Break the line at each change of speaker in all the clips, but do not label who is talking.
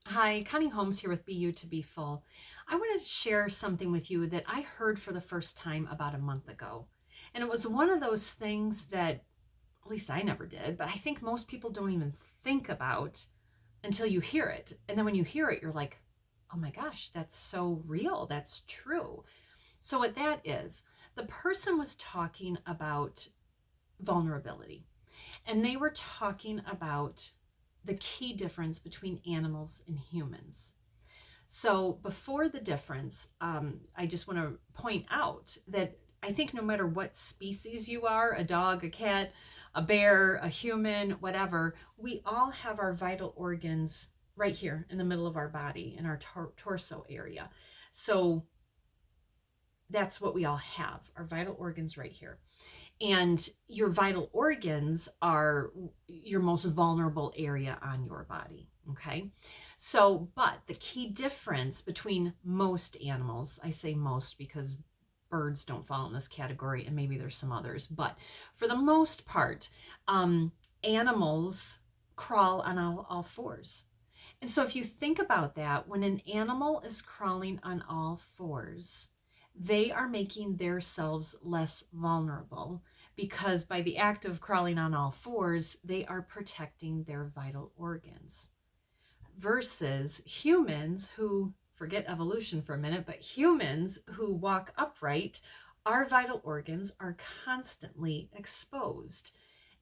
Hi, Connie Holmes here with Be You to Be Full. I want to share something with you that I heard for the first time about a month ago. And it was one of those things that, at least I never did, but I think most people don't even think about until you hear it. And then when you hear it, you're like, oh my gosh, that's so real. That's true. So, what that is, the person was talking about vulnerability. And they were talking about the key difference between animals and humans. So, before the difference, I just want to point out that I think no matter what species you are, a dog, a cat, a bear, a human, whatever, we all have our vital organs right here in the middle of our body, in our torso area. So, that's what we all have, our vital organs right here. And your vital organs are your most vulnerable area on your body. Okay. So, but the key difference between most animals, I say most because birds don't fall in this category and maybe there's some others, but for the most part, animals crawl on all fours. And so, if you think about that, when an animal is crawling on all fours, they are making themselves less vulnerable because by the act of crawling on all fours, they are protecting their vital organs. Versus humans who, forget evolution for a minute, but humans who walk upright, our vital organs are constantly exposed.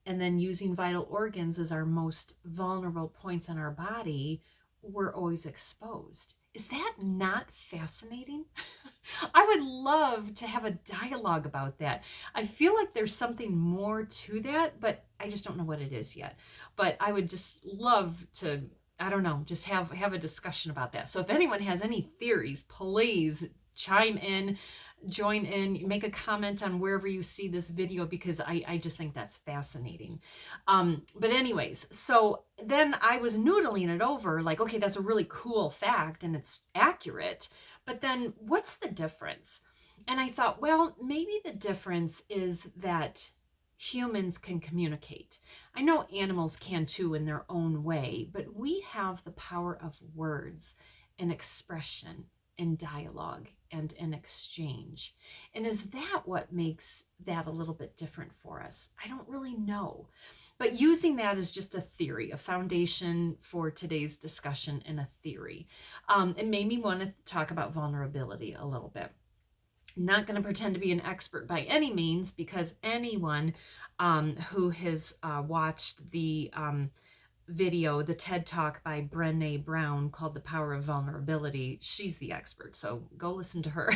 And then using vital organs as our most vulnerable points in our body, we're always exposed. Is that not fascinating? I would love to have a dialogue about that. I feel like there's something more to that, but I just don't know what it is yet. But I would just love to, I don't know, just have a discussion about that. So if anyone has any theories, please chime in, join in, make a comment on wherever you see this video because I just think that's fascinating. But anyways, so then I was noodling it over like, okay, that's a really cool fact and it's accurate. But then what's the difference? And I thought, well, maybe the difference is that humans can communicate. I know animals can too in their own way, but we have the power of words and expression and dialogue and an exchange. And is that what makes that a little bit different for us? I don't really know. But using that as just a theory, a foundation for today's discussion and a theory, it made me want to talk about vulnerability a little bit. I'm not going to pretend to be an expert by any means because anyone who has watched the video, the TED Talk by Brené Brown called The Power of Vulnerability. She's the expert, so go listen to her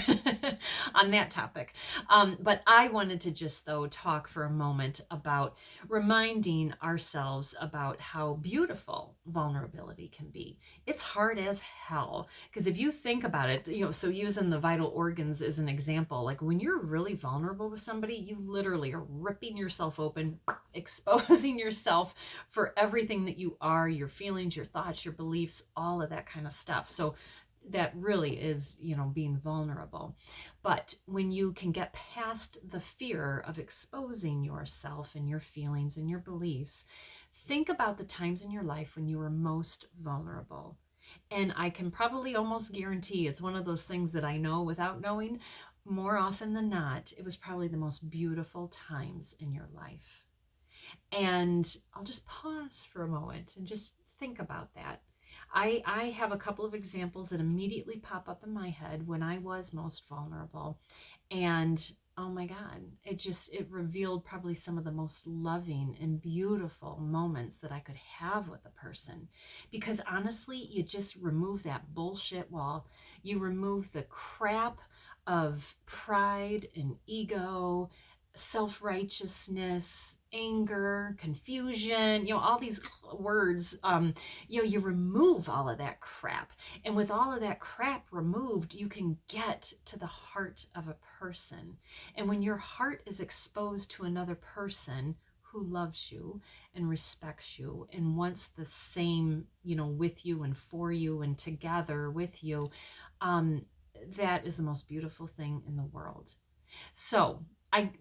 on that topic. But I wanted to just, though, talk for a moment about reminding ourselves about how beautiful vulnerability can be. It's hard as hell, because if you think about it, so using the vital organs as an example, like when you're really vulnerable with somebody, you literally are ripping yourself open, exposing yourself for everything that you are, your feelings, your thoughts, your beliefs, all of that kind of stuff. So that really is, being vulnerable. But when you can get past the fear of exposing yourself and your feelings and your beliefs, think about the times in your life when you were most vulnerable. And I can probably almost guarantee it's one of those things that I know without knowing. More often than not, it was probably the most beautiful times in your life. And I'll just pause for a moment and just think about that. I have a couple of examples that immediately pop up in my head when I was most vulnerable. And oh my God, it revealed probably some of the most loving and beautiful moments that I could have with a person. Because honestly, you just remove that bullshit wall. You remove the crap of pride and ego, self-righteousness, anger, confusion, all these words, you remove all of that crap. And with all of that crap removed, you can get to the heart of a person. And when your heart is exposed to another person who loves you and respects you and wants the same, with you and for you and together with you, that is the most beautiful thing in the world. So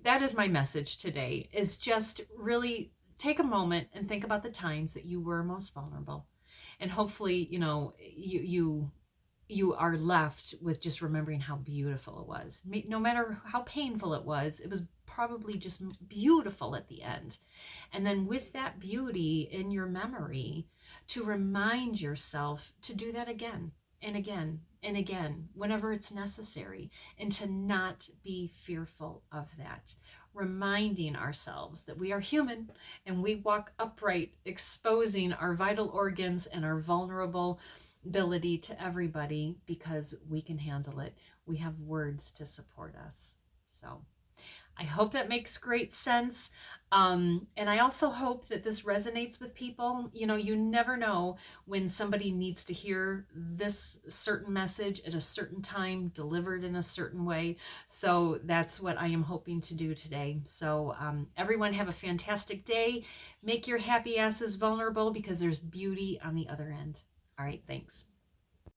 that is my message today, is just really take a moment and think about the times that you were most vulnerable And hopefully, you are left with just remembering how beautiful it was. No matter how painful it was probably just beautiful at the end. And then with that beauty in your memory, to remind yourself to do that again and again and again whenever it's necessary, and to not be fearful of that. Reminding ourselves that we are human and we walk upright, exposing our vital organs and our vulnerable ability to everybody, because we can handle it. We have words to support us. So I hope that makes great sense. And I also hope that this resonates with people. You never know when somebody needs to hear this certain message at a certain time, delivered in a certain way. So that's what I am hoping to do today. So everyone have a fantastic day. Make your happy asses vulnerable, because there's beauty on the other end. All right, thanks.